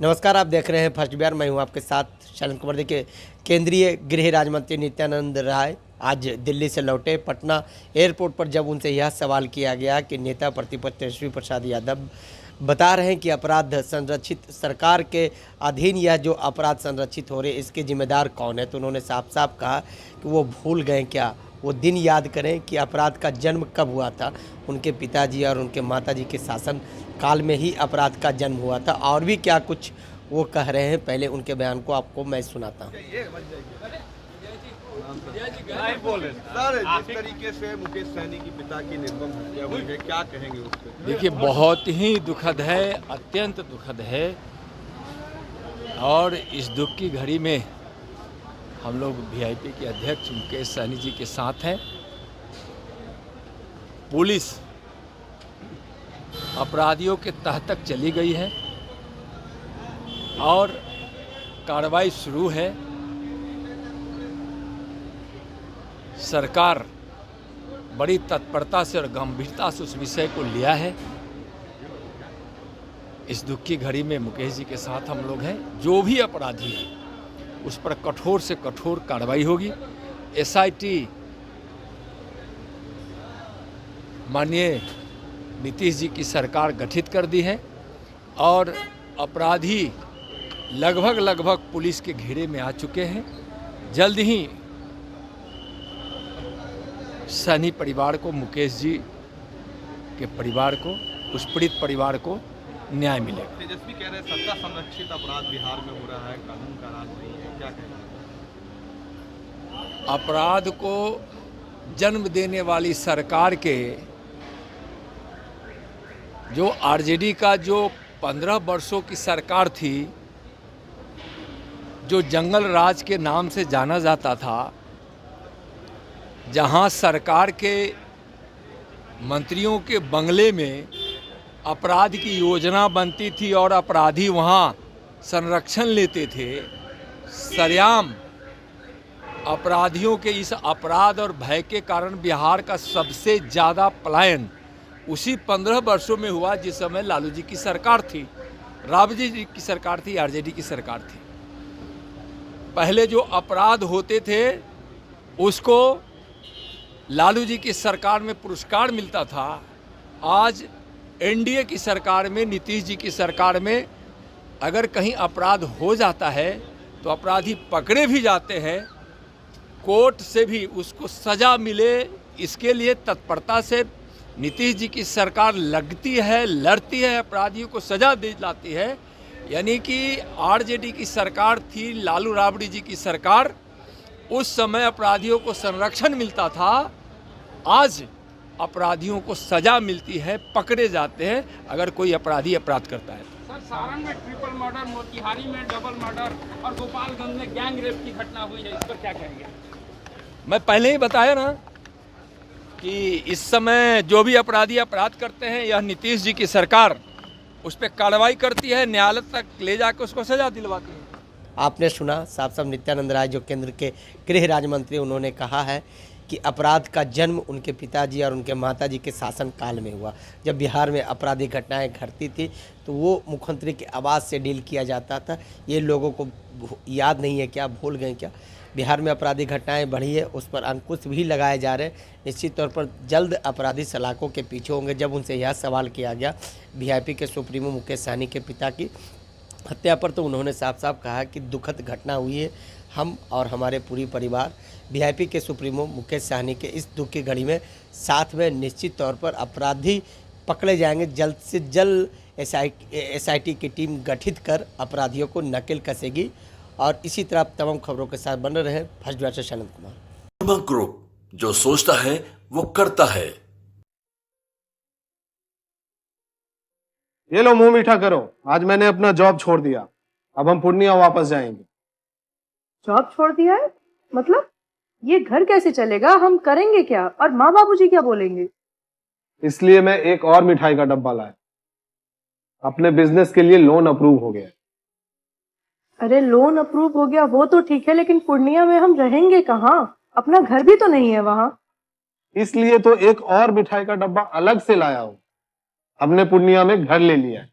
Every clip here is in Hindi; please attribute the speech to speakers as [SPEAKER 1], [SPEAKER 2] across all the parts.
[SPEAKER 1] नमस्कार, आप देख रहे हैं फर्स्ट बिहार। मैं हूं आपके साथ शैलन कुमार। देखिए, केंद्रीय गृह राज्य मंत्री नित्यानंद राय आज दिल्ली से लौटे। पटना एयरपोर्ट पर जब उनसे यह सवाल किया गया कि नेता प्रतिपक्ष तेजस्वी प्रसाद यादव बता रहे हैं कि अपराध संरक्षित सरकार के अधीन यह जो अपराध संरक्षित हो रहे इसके जिम्मेदार कौन है, तो उन्होंने साफ साफ कहा कि वो भूल गए क्या, वो दिन याद करें कि अपराध का जन्म कब हुआ था। उनके पिताजी और उनके माताजी के शासन काल में ही अपराध का जन्म हुआ था। और भी क्या कुछ वो कह रहे हैं, पहले उनके बयान को आपको मैं सुनाता हूँ।
[SPEAKER 2] सर, जिस तरीके से मुकेश सहनी की पिता की निर्मम हत्या हुई है, क्या कहेंगे उस पर?
[SPEAKER 3] देखिए, बहुत ही दुखद है, अत्यंत दुखद है। और इस दुख की घड़ी में हम लोग वीआईपी के अध्यक्ष मुकेश सहनी जी के साथ हैं। पुलिस अपराधियों के तह तक चली गई है और कार्रवाई शुरू है। सरकार बड़ी तत्परता से और गंभीरता से उस विषय को लिया है। इस दुख की घड़ी में मुकेश जी के साथ हम लोग हैं। जो भी अपराधी है उस पर कठोर से कठोर कार्रवाई होगी। एसआईटी माननीय नीतीश जी की सरकार गठित कर दी है और अपराधी लगभग पुलिस के घेरे में आ चुके हैं। जल्द ही सहनी परिवार को, मुकेश जी के परिवार को, उस पीड़ित परिवार को न्याय मिलेगा।
[SPEAKER 2] तेजस्वी कह रहे हैं सत्ता संरक्षित अपराध बिहार में हो रहा है, कानून का राज नहीं है, क्या कहेंगे?
[SPEAKER 3] अपराध को जन्म देने वाली सरकार के जो आरजेडी का जो 15 वर्षों की सरकार थी, जो जंगल राज के नाम से जाना जाता था, जहां सरकार के मंत्रियों के बंगले में अपराध की योजना बनती थी और अपराधी वहां संरक्षण लेते थे। सरेआम अपराधियों के इस अपराध और भय के कारण बिहार का सबसे ज़्यादा पलायन उसी 15 वर्षों में हुआ जिस समय लालू जी की सरकार थी, राबड़ी जी की सरकार थी, आरजेडी की सरकार थी। पहले जो अपराध होते थे उसको लालू जी की सरकार में पुरस्कार मिलता था। आज एनडीए की सरकार में, नीतीश जी की सरकार में अगर कहीं अपराध हो जाता है तो अपराधी पकड़े भी जाते हैं, कोर्ट से भी उसको सज़ा मिले, इसके लिए तत्परता से नीतीश जी की सरकार लगती है, लड़ती है, अपराधियों को सज़ा दिलाती है। यानी कि आरजेडी की सरकार थी, लालू राबड़ी जी की सरकार, उस समय अपराधियों को संरक्षण मिलता था। आज अपराधियों को सज़ा मिलती है, पकड़े जाते हैं अगर कोई अपराधी अपराध करता है।
[SPEAKER 4] सर, सारण में ट्रिपल मर्डर, मोतिहारी में डबल मर्डर और गोपालगंज में गैंग रेप की घटना हुई है, इस पर क्या कहेंगे?
[SPEAKER 3] मैं पहले ही बताया ना कि इस समय जो भी अपराधी अपराध करते हैं, यह नीतीश जी की सरकार उस पर कार्रवाई करती है, न्यायालय तक ले जाकर उसको सजा दिलवाती है।
[SPEAKER 1] आपने सुना साफ साफ नित्यानंद राय जो केंद्र के गृह राज्य मंत्री, उन्होंने कहा है कि अपराध का जन्म उनके पिताजी और उनके माताजी के शासन काल में हुआ। जब बिहार में आपराधिक घटनाएं घटती थी तो वो मुख्यमंत्री की आवाज़ से डील किया जाता था। ये लोगों को याद नहीं है क्या, भूल गए क्या? बिहार में आपराधिक घटनाएं बढ़ी है, उस पर अंकुश भी लगाए जा रहे हैं। निश्चित तौर पर जल्द अपराधी सलाखों के पीछे होंगे। जब उनसे यह सवाल किया गया वीआईपी के सुप्रीमो मुकेश सहनी के पिता की हत्या पर, तो उन्होंने साफ साफ कहा कि दुखद घटना हुई है। हम और हमारे पूरी परिवार वीआईपी के सुप्रीमो मुकेश सहनी के इस दुख की घड़ी में साथ में निश्चित तौर पर अपराधी पकड़े जाएंगे। जल्द से जल्द एसआईटी की टीम गठित कर अपराधियों को नकेल कसेगी। और इसी तरह तमाम खबरों के साथ बने रहे फर्स्ट बिहार से शैलन कुमार।
[SPEAKER 5] ग्रुप, जो सोचता है वो करता है।
[SPEAKER 6] ये लो, मुंह मीठा करो। आज मैंने अपना जॉब छोड़ दिया, अब हम पूर्णिया वापस जाएंगे।
[SPEAKER 7] जॉब छोड़ दिया है? मतलब ये घर कैसे चलेगा? हम करेंगे क्या? और माँ बाबूजी क्या बोलेंगे?
[SPEAKER 6] इसलिए मैं एक और मिठाई का डब्बा लाया। अपने बिजनेस के लिए लोन अप्रूव हो गया।
[SPEAKER 7] अरे लोन अप्रूव हो गया वो तो ठीक है, लेकिन पूर्णिया में हम रहेंगे कहाँ? अपना घर भी तो नहीं है वहाँ।
[SPEAKER 6] इसलिए तो एक और मिठाई का डब्बा अलग से लाया हूं। हमने पूर्णिया में घर ले लिया है।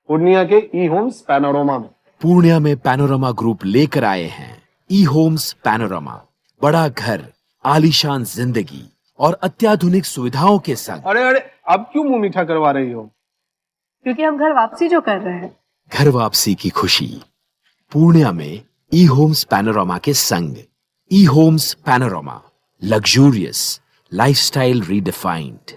[SPEAKER 6] पूर्णिया के ई होम्स पैनोरमा में।
[SPEAKER 8] पूर्णिया में पैनोरमा ग्रुप लेकर आए हैं ई होम्स पैनोरमा। बड़ा घर, आलीशान जिंदगी और अत्याधुनिक सुविधाओं के संग।
[SPEAKER 6] अरे अरे, अब क्यों मुंह मीठा करवा रही हो?
[SPEAKER 7] क्योंकि हम घर वापसी जो कर रहे हैं।
[SPEAKER 8] घर वापसी की खुशी पूर्णिया में ई होम्स पैनोरमा के संग। ई Homes Panorama, luxurious lifestyle redefined.